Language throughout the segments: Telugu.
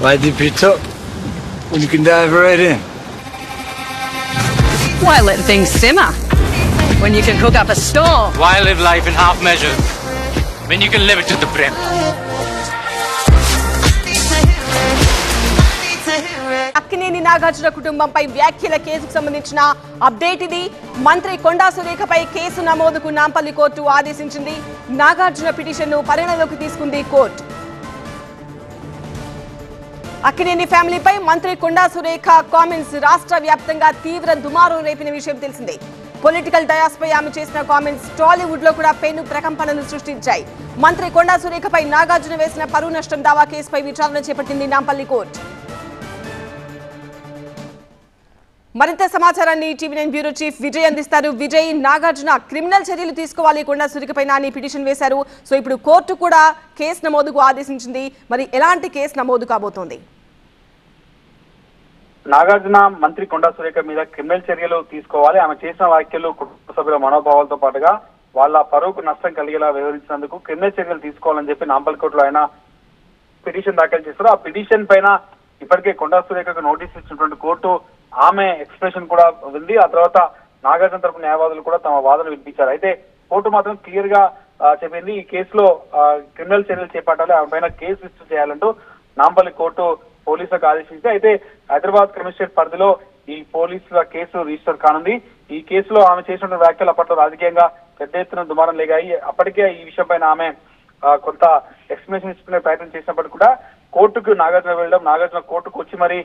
Why dip it up when you can dive right in? Why let things simmer when you can cook up a storm? Why live life in half measures when you can live it to the brim? Akkineni Nagarjuna కుటుంబంపై వ్యాఖ్యల కేసుకు సంబంధించిన అప్డేట్ ఇది. మంత్రి కొండా సురేఖపై కేసు నమోదుకు నాంపల్లి కోర్టు ఆదేశించింది. నాగార్జున పిటిషన్ను పరిగణలోకి తీసుకుంది కోర్టు. అక్కినేని ఫ్యామిలీపై మంత్రి కొండా సురేఖ కామెంట్స్ రాష్ట్ర వ్యాప్తంగా తీవ్ర దుమారం రేపిన విషయం తెలిసిందే. పొలిటికల్ డయాస్ పై ఆమె చేసిన కామెంట్స్ టాలీవుడ్ లో కూడా పెను ప్రకంపనలు సృష్టించాయి. మంత్రి కొండా సురేఖపై నాగార్జున వేసిన పరువు నష్టం దావా కేసుపై విచారణ చేపట్టింది నాంపల్లి కోర్టు. మరింత సమాచారాన్ని టీవీ9 బ్యూరో చీఫ్ విజయ్ అందిస్తారు. విజయ్, నాగార్జున క్రిమినల్ చర్యలు తీసుకోవాలి కొండా సురేఖపై నాని పిటిషన్ వేశారు. సో ఇప్పుడు కోర్టు కూడా కేసు నమోదుకు ఆదేశించింది. మరి ఎలాంటి కేసు నమోదు కాబోతోంది? నాగార్జున మంత్రి కొండా సురేఖ మీద క్రిమినల్ చర్యలు తీసుకోవాలి. ఆమె చేసిన వ్యాఖ్యలు కుటుంబ సభ్యుల మనోభావాలతో పాటుగా వాళ్ళ పరువుకు నష్టం కలిగేలా వ్యవహరించినందుకు క్రిమినల్ చర్యలు తీసుకోవాలని చెప్పి నాంపల్లి కోర్టులో ఆయన పిటిషన్ దాఖలు చేస్తారు. ఆ పిటిషన్ పైన ఇప్పటికే కొండా సురేఖకు నోటీస్ ఇచ్చినటువంటి కోర్టు ఆమె ఎక్స్ప్రెషన్ కూడా ఉంది. ఆ తర్వాత నాగార్జున తరపు న్యాయవాదులు కూడా తమ వాదన వినిపించారు. అయితే కోర్టు మాత్రం క్లియర్ గా చెప్పింది ఈ కేసులో క్రిమినల్ చర్యలు చేపట్టాలి, ఆమె పైన కేసు రిజిస్టర్ చేయాలంటూ నాంపల్లి కోర్టు పోలీసులకు ఆదేశించి, అయితే హైదరాబాద్ కమిషనరేట్ పరిధిలో ఈ పోలీసుల కేసు రిజిస్టర్ కానుంది. ఈ కేసులో ఆమె చేసిన వ్యాఖ్యలు అప్పట్లో రాజకీయంగా పెద్ద ఎత్తున దుమారం లేగాయి. అప్పటికే ఈ విషయం పైన ఆమె కొంత ఎక్స్ప్లెనేషన్ ఇచ్చుకునే ప్రయత్నం చేసినప్పటికీ కూడా కోర్టుకు నాగార్జున వెళ్ళడం, నాగార్జున కోర్టుకు వచ్చి మరి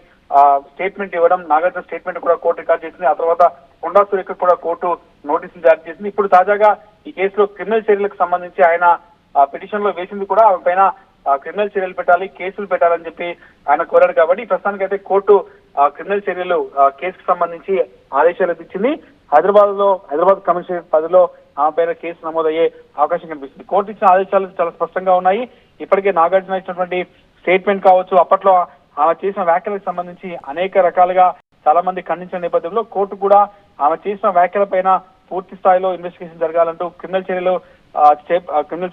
స్టేట్మెంట్ ఇవ్వడం, నాగార్జున స్టేట్మెంట్ కూడా కోర్టు రికార్డ్ చేసింది. ఆ తర్వాత కొండా సురేఖ కూడా కోర్టు నోటీసులు జారీ చేసింది. ఇప్పుడు తాజాగా ఈ కేసులో క్రిమినల్ చర్యలకు సంబంధించి ఆయన పిటిషన్ లో వేసింది కూడా ఆమె పైన క్రిమినల్ చర్యలు పెట్టాలి, కేసులు పెట్టాలని చెప్పి ఆయన కోరారు. కాబట్టి ప్రస్తుతానికి అయితే కోర్టు క్రిమినల్ చర్యలు కేసుకు సంబంధించి ఆదేశాలు ఇచ్చింది. హైదరాబాద్ కమిషనరేట్ పరిధిలో ఆమె పైన కేసు నమోదయ్యే అవకాశం కనిపిస్తుంది. కోర్టు ఇచ్చిన ఆదేశాలు చాలా స్పష్టంగా ఉన్నాయి. ఇప్పటికే నాగార్జున ఇచ్చినటువంటి స్టేట్మెంట్ కావచ్చు, అప్పట్లో ఆమె చేసిన వ్యాఖ్యలకు సంబంధించి అనేక రకాలుగా చాలా మంది ఖండించిన నేపథ్యంలో కోర్టు కూడా ఆమె చేసిన వ్యాఖ్యల పైన పూర్తి స్థాయిలో ఇన్వెస్టిగేషన్ జరగాలంటూ క్రిమినల్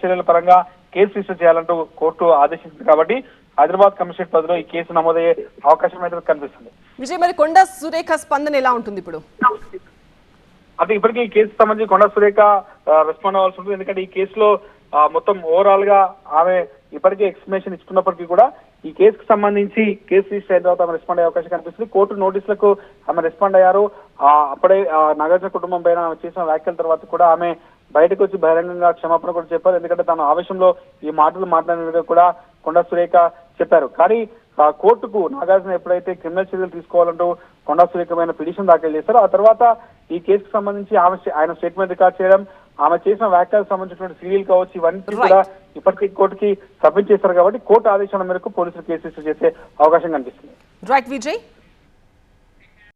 చర్యల పరంగా కేసు రిజిస్టర్ చేయాలంటూ కోర్టు ఆదేశించింది. కాబట్టి హైదరాబాద్ కమిషనరేట్ పరిధిలో ఈ కేసు నమోదయ్యే అవకాశం అయితే కనిపిస్తుంది. విజయ్, మరి కొండా సురేఖ స్పందన ఎలా ఉంటుంది ఇప్పుడు? అంటే ఇప్పటికీ ఈ కేసు సంబంధించి కొండా సురేఖ రెస్పాండ్ అవ్వాల్సి ఉంటుంది. ఎందుకంటే ఈ కేసులో మొత్తం ఓవరాల్ గా ఆమె ఇప్పటికే ఎక్స్ప్లెనేషన్ ఇస్తున్నప్పటికీ కూడా ఈ కేసుకు సంబంధించి కేసు రిజిస్టర్ అయిన తర్వాత ఆమె రెస్పాండ్ అయ్యే అవకాశం కనిపిస్తుంది. కోర్టు నోటీసులకు ఆమె రెస్పాండ్ అయ్యారు. అప్పుడే నాగార్జున కుటుంబం పైన ఆమె చేసిన వ్యాఖ్యల తర్వాత కూడా ఆమె బయటకు వచ్చి బహిరంగంగా క్షమాపణ కూడా చెప్పారు. ఎందుకంటే తన ఆవేశంలో ఈ మాటలు మాట్లాడినట్టుగా కూడా కొండా సురేఖ చెప్పారు. కానీ కోర్టుకు నాగార్జున ఎప్పుడైతే క్రిమినల్ చర్యలు తీసుకోవాలంటూ కొండా సురేఖమైన పిటిషన్ దాఖలు చేశారో ఆ తర్వాత ఈ కేసుకు సంబంధించి ఆయన స్టేట్మెంట్ రికార్డ్ చేయడం, ఆమె చేసిన వ్యాఖ్యలకు సంబంధించినటువంటి సీరియల్ కావచ్చు, ఇవన్నీ కూడా ఇప్పటికీ కోర్టుకి సబ్మిట్ చేశారు. కాబట్టి కోర్టు ఆదేశాల మేరకు పోలీసులు కేసు రిజిస్టర్ చేసే అవకాశం కనిపిస్తుంది. రైట్ విజయ్.